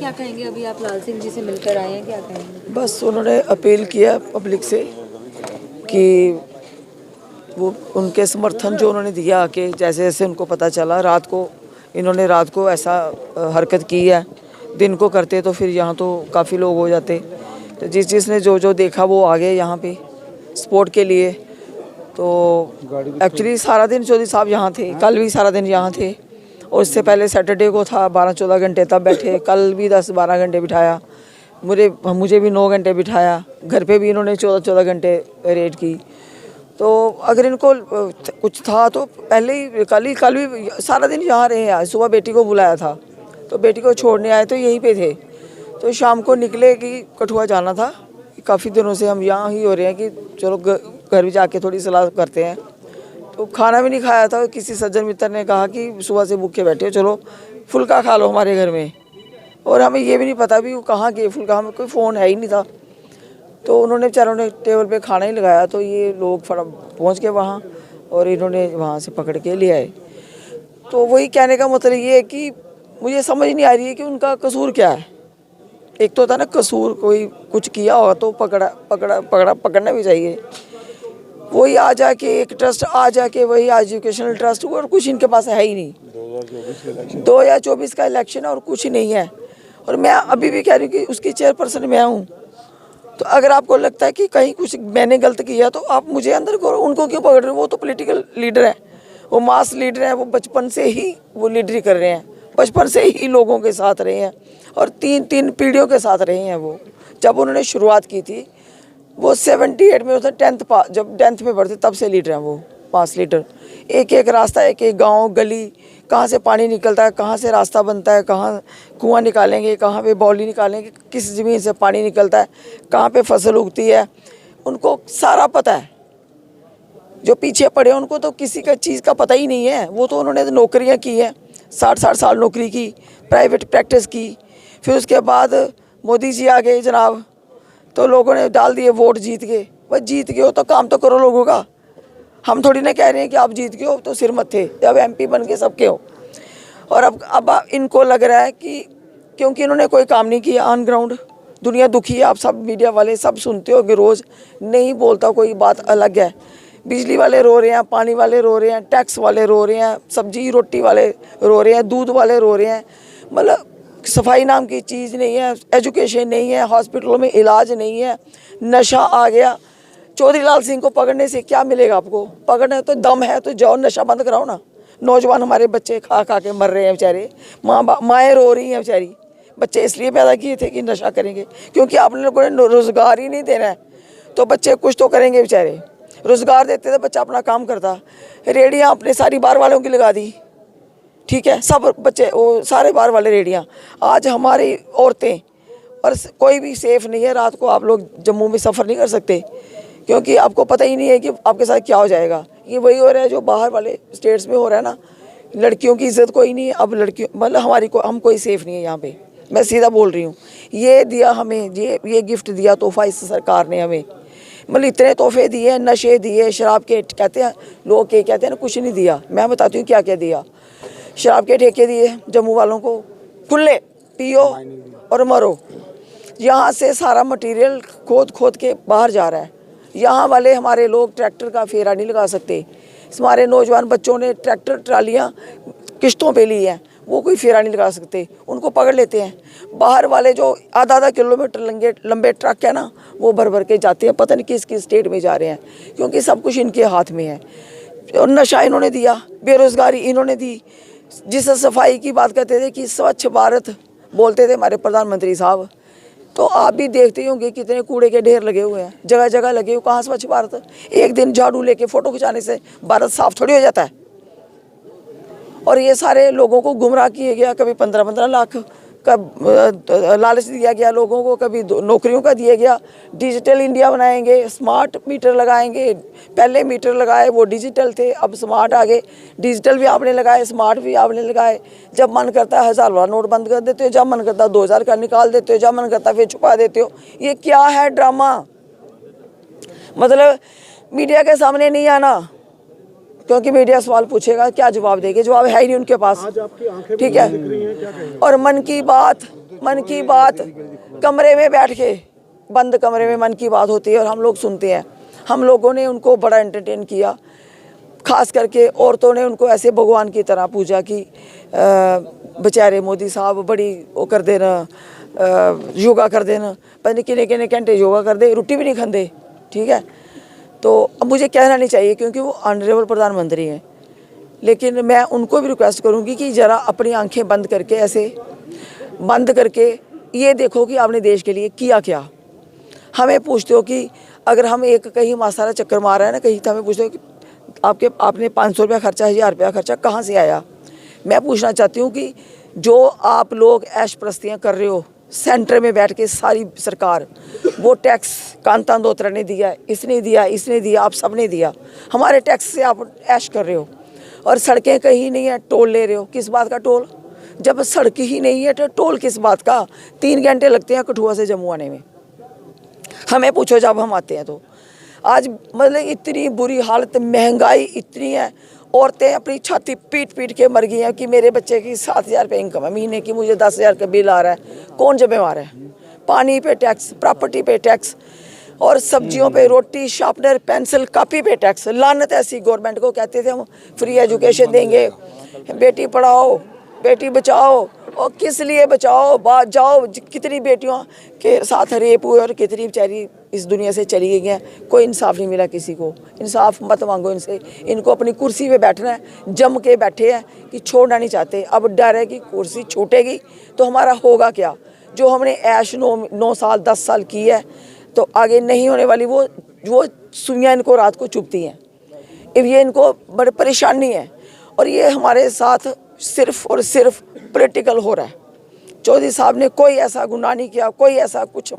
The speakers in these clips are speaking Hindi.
क्या कहेंगे? अभी आप लाल सिंह जी से मिलकर आए हैं, क्या कहेंगे? बस उन्होंने अपील किया पब्लिक से कि वो उनके समर्थन जो उन्होंने दिया कि जैसे जैसे उनको पता चला इन्होंने रात को ऐसा हरकत की है, दिन को करते तो फिर यहाँ तो काफ़ी लोग हो जाते। तो जिसने जो देखा वो आ गए यहाँ पे सपोर्ट के लिए। तो एक्चुअली सारा दिन चौधरी साहब यहाँ थे, कल भी सारा दिन यहाँ थे और इससे पहले सैटरडे को था 12-14 घंटे तब बैठे, कल भी 10-12 घंटे बिठाया, मुझे भी 9 घंटे बिठाया, घर पे भी इन्होंने 14-14 घंटे रेड की। तो अगर इनको कुछ था तो पहले ही कल भी सारा दिन यहाँ रहे। आज सुबह बेटी को बुलाया था तो बेटी को छोड़ने आए तो यहीं पे थे। तो शाम को निकले कि कठुआ जाना था। काफ़ी दिनों से हम यहाँ ही हो रहे हैं कि चलो घर भी जाके थोड़ी सलाह करते हैं। तो खाना भी नहीं खाया था, किसी सज्जन मित्र ने कहा कि सुबह से भूखे बैठे हो, चलो फुल्का खा लो हमारे घर में। और हमें ये भी नहीं पता भी वो कहाँ गए फुल्का, हमें कोई फ़ोन है ही नहीं था। तो उन्होंने बेचारों ने टेबल पे खाना ही लगाया तो ये लोग पहुँच गए वहाँ और इन्होंने वहाँ से पकड़ के ले आए। तो वही कहने का मतलब ये है कि मुझे समझ नहीं आ रही है कि उनका कसूर क्या है। एक तो होता ना कसूर, कोई कुछ किया होगा तो पकड़ना भी चाहिए। वही आ जाके एक ट्रस्ट आ जाके वही एजुकेशनल ट्रस्ट और कुछ इनके पास है ही नहीं। 2024 का इलेक्शन है और कुछ नहीं है। और मैं अभी भी कह रही हूँ कि उसकी चेयरपर्सन मैं हूँ। तो अगर आपको लगता है कि कहीं कुछ मैंने गलत किया तो आप मुझे अंदर करो, उनको क्यों पकड़ रहे हो? वो तो पॉलिटिकल लीडर है, वो मास लीडर है, वो बचपन से ही वो लीडरी कर रहे हैं, बचपन से ही लोगों के साथ रहे हैं और तीन पीढ़ियों के साथ रहे हैं। वो जब उन्होंने शुरुआत की थी वो 78 में होता 10th पास, जब 10th में पढ़ते तब से लीडर हैं वो, पास लीडर। एक एक रास्ता, एक एक गांव गली, कहाँ से पानी निकलता है, कहाँ से रास्ता बनता है, कहाँ कुआं निकालेंगे, कहाँ पे बौली निकालेंगे, किस ज़मीन से पानी निकलता है, कहाँ पे फसल उगती है, उनको सारा पता है। जो पीछे पड़े उनको तो किसी का चीज़ का पता ही नहीं है। वो तो उन्होंने नौकरियाँ की हैं, 60-60 साल नौकरी की, प्राइवेट प्रैक्टिस की। फिर उसके बाद मोदी जी आ गए जनाब, तो लोगों ने डाल दिए वोट, जीत गए। भाई जीत गए हो तो काम तो करो लोगों का। हम थोड़ी ना कह रहे हैं कि आप जीत गए हो तो सिर मत थे, अब MP बन के सबके हो। और अब इनको लग रहा है कि क्योंकि इन्होंने कोई काम नहीं किया ऑन ग्राउंड, दुनिया दुखी है। आप सब मीडिया वाले सब सुनते हो कि रोज़ नहीं बोलता कोई, बात अलग है। बिजली वाले रो रहे हैं, पानी वाले रो रहे हैं, टैक्स वाले रो रहे हैं, सब्जी रोटी वाले रो रहे हैं, दूध वाले रो रहे हैं। मतलब सफाई नाम की चीज़ नहीं है, एजुकेशन नहीं है, हॉस्पिटलों में इलाज नहीं है, नशा आ गया। चौधरी लाल सिंह को पकड़ने से क्या मिलेगा आपको? पकड़ने तो दम है तो जाओ नशा बंद कराओ ना। नौजवान हमारे बच्चे खा के मर रहे हैं बेचारे, माएँ रो रही हैं बेचारी। बच्चे इसलिए पैदा किए थे कि नशा करेंगे, क्योंकि आप लोगों ने रोज़गार ही नहीं देना है तो बच्चे कुछ तो करेंगे बेचारे। रोज़गार देते तो बच्चा अपना काम करता। रेडियाँ अपने सारी बाहर वालों की लगा दी, ठीक है, सब बच्चे वो सारे बाहर वाले रेडियाँ। आज हमारी औरतें और कोई भी सेफ़ नहीं है। रात को आप लोग जम्मू में सफ़र नहीं कर सकते क्योंकि आपको पता ही नहीं है कि आपके साथ क्या हो जाएगा। ये वही हो रहा है जो बाहर वाले स्टेट्स में हो रहा है ना। लड़कियों की इज्जत कोई नहीं है अब, लड़कियों मतलब हम कोई सेफ़ नहीं है यहाँ पे। मैं सीधा बोल रही हूँ। ये दिया हमें, ये गिफ्ट दिया, तोहफा इस सरकार ने हमें। मतलब इतने तोहफे दिए, नशे दिए, शराब के कहते हैं लोग, के कहते हैं ना कुछ नहीं दिया। मैं बताती हूँ क्या क्या दिया। शराब के ठेके दिए जम्मू वालों को, खुले पियो और मरो। यहाँ से सारा मटेरियल खोद के बाहर जा रहा है। यहाँ वाले हमारे लोग ट्रैक्टर का फेरा नहीं लगा सकते। हमारे नौजवान बच्चों ने ट्रैक्टर ट्रालियाँ किश्तों पे ली हैं, वो कोई फेरा नहीं लगा सकते, उनको पकड़ लेते हैं। बाहर वाले जो आधा किलोमीटर लंबे ट्रक है ना, वो भर के जाते हैं, पता नहीं किस स्टेट में जा रहे हैं, क्योंकि सब कुछ इनके हाथ में है। और नशा इन्होंने दिया, बेरोज़गारी इन्होंने दी। जिस सफाई की बात करते थे कि स्वच्छ भारत बोलते थे हमारे प्रधानमंत्री साहब, तो आप भी देखते होंगे कितने कूड़े के ढेर लगे हुए हैं, जगह जगह लगे हुए। कहाँ स्वच्छ भारत? एक दिन झाड़ू लेके फ़ोटो खिंचाने से भारत साफ थोड़ी हो जाता है। और ये सारे लोगों को गुमराह किया गया, कभी 15-15 लाख का लालच दिया गया लोगों को, कभी नौकरियों का दिया गया। डिजिटल इंडिया बनाएंगे, स्मार्ट मीटर लगाएंगे। पहले मीटर लगाए वो डिजिटल थे, अब स्मार्ट आ गए। डिजिटल भी आपने लगाए, स्मार्ट भी आपने लगाए। जब मन करता है 1000 वाला नोट बंद कर देते हो, जब मन करता है 2000 का निकाल देते हो, जब मन करता है फिर छुपा देते हो। ये क्या है ड्रामा? मतलब मीडिया के सामने नहीं आना, क्योंकि मीडिया सवाल पूछेगा, क्या जवाब देंगे? जवाब है ही नहीं उनके पास, ठीक है। और मन की बात मन की बात कमरे में बैठ के, बंद कमरे में मन की बात होती है और हम लोग सुनते हैं। हम लोगों ने उनको बड़ा एंटरटेन किया, खास करके औरतों ने उनको ऐसे भगवान की तरह पूजा कि बेचारे मोदी साहब बड़ी वो कर देना, योगा कर देना, पता नहीं कितने कितने घंटे योगा कर दे, रोटी भी नहीं खाते। ठीक है, तो अब मुझे कहना नहीं चाहिए क्योंकि वो ऑनरेबल प्रधानमंत्री हैं, लेकिन मैं उनको भी रिक्वेस्ट करूंगी कि ज़रा अपनी आंखें बंद करके, ऐसे बंद करके ये देखो कि आपने देश के लिए किया क्या। हमें पूछते हो कि अगर हम एक कहीं मासारा चक्कर मार रहे हैं ना कहीं, तो हमें पूछते हो कि आपने 500 रुपया खर्चा, 1000 रुपया खर्चा कहाँ से आया। मैं पूछना चाहती हूँ कि जो आप लोग ऐश प्रस्तियाँ कर रहे हो सेंटर में बैठ के, सारी सरकार, वो टैक्स कांता दोत्रा ने दिया, इसने दिया, इसने दिया, आप सब ने दिया, हमारे टैक्स से आप ऐश कर रहे हो। और सड़कें कहीं नहीं है, टोल ले रहे हो, किस बात का टोल। जब सड़क ही नहीं है तो टोल किस बात का। 3 घंटे लगते हैं कठुआ से जम्मू आने में, हमें पूछो जब हम आते हैं तो। आज मतलब इतनी बुरी हालत, महंगाई इतनी है, औरतें अपनी छाती पीट पीट के मर गई हैं कि मेरे बच्चे की 7,000 रुपये इनकम है महीने की, मुझे 10,000 का बिल आ रहा है, कौन जिम्मेवार है। पानी पे टैक्स, प्रॉपर्टी पे टैक्स, और सब्जियों पे, रोटी, शार्पनर, पेंसिल, कॉपी पे टैक्स। लानत ऐसी गवर्नमेंट को। कहते थे हम फ्री एजुकेशन देंगे, बेटी पढ़ाओ, बेटी बचाओ, और किस लिए बचाओ, बात जाओ कितनी बेटियों के साथ रेप हुए और कितनी बेचारी इस दुनिया से चली गई हैं, कोई इंसाफ नहीं मिला किसी को। इंसाफ मत मांगो इनसे, इनको अपनी कुर्सी पे बैठना है, जम के बैठे हैं कि छोड़ना नहीं चाहते। अब डर है कि कुर्सी छूटेगी तो हमारा होगा क्या। जो हमने ऐश 9 साल 10 साल की है, तो आगे नहीं होने वाली। वो सुइयाँ इनको रात को चुभती हैं, ये इनको बड़ी परेशानी है। और ये हमारे साथ सिर्फ और सिर्फ पॉलिटिकल हो रहा है। चौधरी साहब ने कोई ऐसा गुनाह नहीं किया, कोई ऐसा कुछ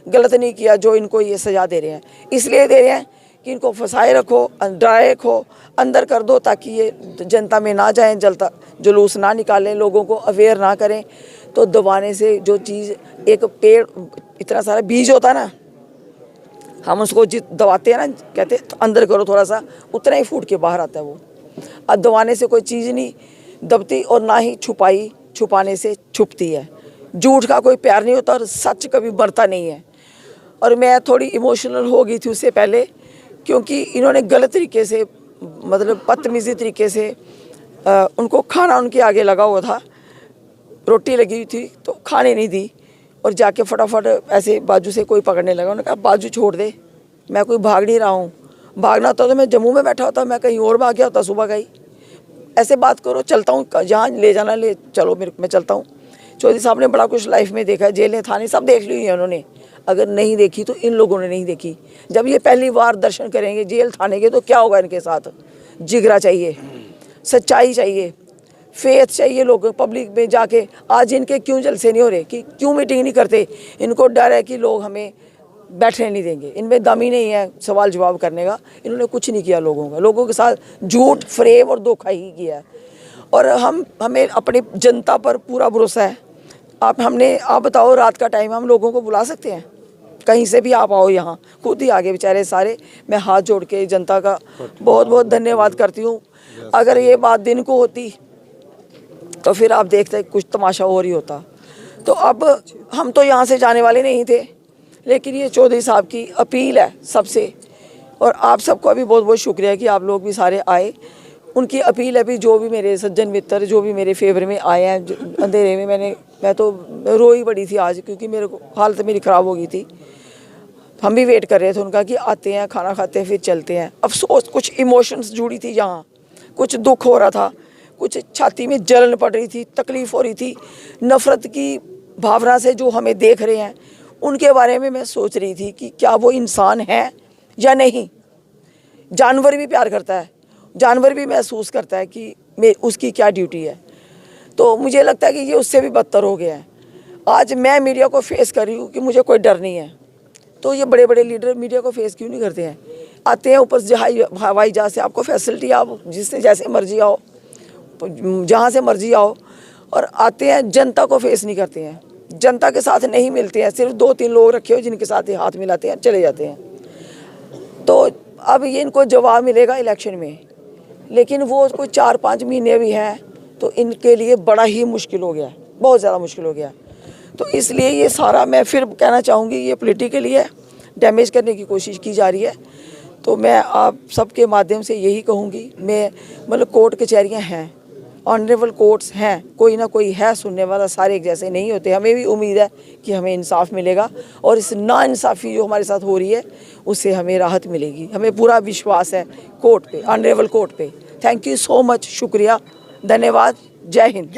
गलत नहीं किया जो इनको ये सज़ा दे रहे हैं। इसलिए दे रहे हैं कि इनको फंसाए रखो, डराए रखो, अंदर कर दो, ताकि ये जनता में ना जाएं, जलता जुलूस ना निकालें, लोगों को अवेयर ना करें। तो दबाने से जो चीज़, एक पेड़ इतना सारा बीज होता है ना, हम उसको दबाते हैं ना, कहते हैं तो अंदर करो थोड़ा सा, उतना ही फूट के बाहर आता है वो। अब दबाने से कोई चीज़ नहीं दबती, और ना ही छुपाने से छुपती है। झूठ का कोई प्यार नहीं होता और सच कभी मरता नहीं है। और मैं थोड़ी इमोशनल हो गई थी उससे पहले, क्योंकि इन्होंने गलत तरीके से, मतलब बदतमीज़ी तरीके से, उनको खाना उनके आगे लगा हुआ था, रोटी लगी हुई थी तो खाने नहीं दी, और जाके फटाफट ऐसे बाजू से कोई पकड़ने लगा। उन्होंने कहा बाजू छोड़ दे, मैं कोई भाग नहीं रहा हूँ, भागना होता तो मैं जम्मू में बैठा होता, मैं कहीं और भाग गया होता सुबह का ही। ऐसे बात करो, चलता हूँ, जहाँ ले जाना ले चलो, मैं चलता हूँ। चौधरी साहब ने बड़ा कुछ लाइफ में देखा है, जेलें थाने सब देख ली है उन्होंने। अगर नहीं देखी तो इन लोगों ने नहीं देखी। जब ये पहली बार दर्शन करेंगे जेल थाने के, तो क्या होगा इनके साथ। जिगरा चाहिए, सच्चाई चाहिए, फेथ चाहिए। लोग पब्लिक में जाके, आज इनके क्यों जलसे नहीं हो रहे, कि क्यों मीटिंग नहीं करते। इनको डर है कि लोग हमें बैठने नहीं देंगे, इनमें दम ही नहीं है सवाल जवाब करने का। इन्होंने कुछ नहीं किया लोगों के साथ, झूठ, फ्रेब और धोखा ही किया है। और हमें अपनी जनता पर पूरा भरोसा है। आप बताओ, रात का टाइम हम लोगों को बुला सकते हैं, कहीं से भी आप आओ, यहाँ खुद ही आगे बेचारे सारे। मैं हाथ जोड़ के जनता का बहुत बहुत धन्यवाद करती हूँ। अगर ये बात दिन को होती तो फिर आप देखते कुछ तमाशा और ही होता। तो अब हम तो यहाँ से जाने वाले नहीं थे, लेकिन ये चौधरी साहब की अपील है सबसे, और आप सबका भी बहुत बहुत शुक्रिया कि आप लोग भी सारे आए। उनकी अपील है भी, जो भी मेरे सज्जन मित्र, जो भी मेरे फेवर में आए हैं, अंधेरे में मैं तो रोई पड़ी थी आज, क्योंकि मेरे को हालत मेरी ख़राब हो गई थी। हम भी वेट कर रहे थे उनका कि आते हैं, खाना खाते हैं, फिर चलते हैं। अफसोस, कुछ इमोशंस जुड़ी थी यहाँ, कुछ दुख हो रहा था, कुछ छाती में जलन पड़ रही थी, तकलीफ़ हो रही थी। नफ़रत की भावना से जो हमें देख रहे हैं, उनके बारे में मैं सोच रही थी कि क्या वो इंसान है या नहीं। जानवर भी प्यार करता है, जानवर भी महसूस करता है कि उसकी क्या ड्यूटी है। तो मुझे लगता है कि ये उससे भी बदतर हो गया है। आज मैं मीडिया को फेस कर रही हूँ कि मुझे कोई डर नहीं है, तो ये बड़े बड़े लीडर मीडिया को फेस क्यों नहीं करते हैं। आते हैं ऊपर से हवाई जहाज़ से, आपको फैसिलिटी, आप जिससे जैसे मर्जी आओ, जहाँ से मर्जी आओ, और आते हैं, जनता को फेस नहीं करते हैं, जनता के साथ नहीं मिलते हैं। सिर्फ 2-3 लोग रखे हो जिनके साथ ही हाथ मिलाते हैं, चले जाते हैं। तो अब ये इनको जवाब मिलेगा इलेक्शन में, लेकिन वो कोई 4-5 महीने भी हैं, तो इनके लिए बड़ा ही मुश्किल हो गया, बहुत ज़्यादा मुश्किल हो गया। तो इसलिए ये सारा, मैं फिर कहना चाहूँगी, ये पॉलिटिकली है, डैमेज करने की कोशिश की जा रही है। तो मैं आप सबके माध्यम से यही कहूँगी, मैं मतलब कोर्ट कचहरियाँ हैं, ऑनरेबल कोर्ट्स हैं, कोई ना कोई है सुनने वाला, सारे एक जैसे नहीं होते। हमें भी उम्मीद है कि हमें इंसाफ मिलेगा और इस नाइंसाफ़ी जो हमारे साथ हो रही है उससे हमें राहत मिलेगी। हमें पूरा विश्वास है कोर्ट पे, ऑनरेबल कोर्ट पे। थैंक यू सो मच, शुक्रिया, धन्यवाद, जय हिंद।